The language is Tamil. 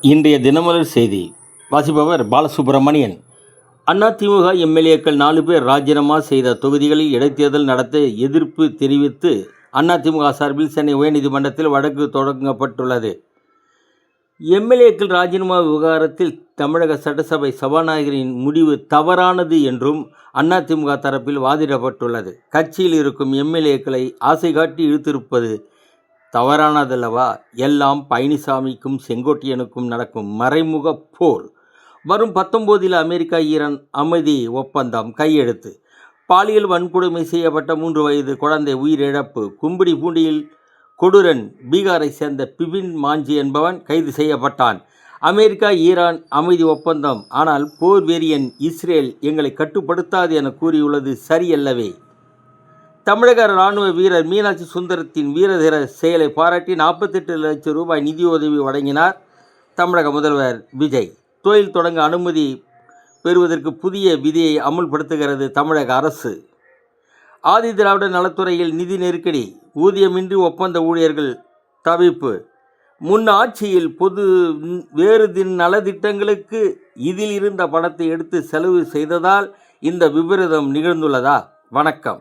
இன்றைய தினமலர் செய்தி வாசிப்பவர் பாலசுப்ரமணியன். அதிமுக எம்எல்ஏக்கள் 4 பேர் ராஜினாமா செய்த தொகுதிகளில் இடைத்தேர்தல் நடத்த எதிர்ப்பு தெரிவித்து அதிமுக சார்பில் சென்னை உயர்நீதிமன்றத்தில் வழக்கு தொடங்கப்பட்டுள்ளது. எம்எல்ஏக்கள் ராஜினாமா விவகாரத்தில் தமிழக சட்டசபை சபாநாயகரின் முடிவு தவறானது என்றும் அதிமுக தரப்பில் வாதிடப்பட்டுள்ளது. கட்சியில் இருக்கும் எம்எல்ஏக்களை ஆசை காட்டி இழுத்திருப்பது தவறானதல்லவா? எல்லாம் பழனிசாமிக்கும் செங்கோட்டையனுக்கும் நடக்கும் மறைமுக போர். வரும் 19 அமெரிக்கா ஈரான் அமைதி ஒப்பந்தம் கையெழுத்து. பாலியல் வன்கொடுமை செய்யப்பட்ட 3 வயது குழந்தை உயிரிழப்பு. கும்பிடிப்பூண்டியில் கொடூரன் பீகாரை சேர்ந்த பிபின் மாஞ்சி என்பவன் கைது செய்யப்பட்டான். அமெரிக்கா ஈரான் அமைதி ஒப்பந்தம். ஆனால் போர் வெறியன் இஸ்ரேல் எங்களை கட்டுப்படுத்தாது என கூறியுள்ளது சரியல்லவே. தமிழக இராணுவ வீரர் மீனாட்சி சுந்தரத்தின் வீரதீர செயலை பாராட்டி 48 லட்சம் ரூபாய் நிதியுதவி வழங்கினார் தமிழக முதல்வர் விஜய். தொழில் தொடங்க அனுமதி பெறுவதற்கு புதிய விதியை அமுல்படுத்துகிறது தமிழக அரசு. ஆதி திராவிட நலத்துறையில் நிதி நெருக்கடி. ஊதியமின்றி ஒப்பந்த ஊழியர்கள் தவிப்பு. முன் ஆட்சியில் வேறு நலத்திட்டங்களுக்கு இதில் இருந்த பணத்தை எடுத்து செலவு செய்ததால் இந்த விபரீதம் நிகழ்ந்துள்ளதா? வணக்கம்.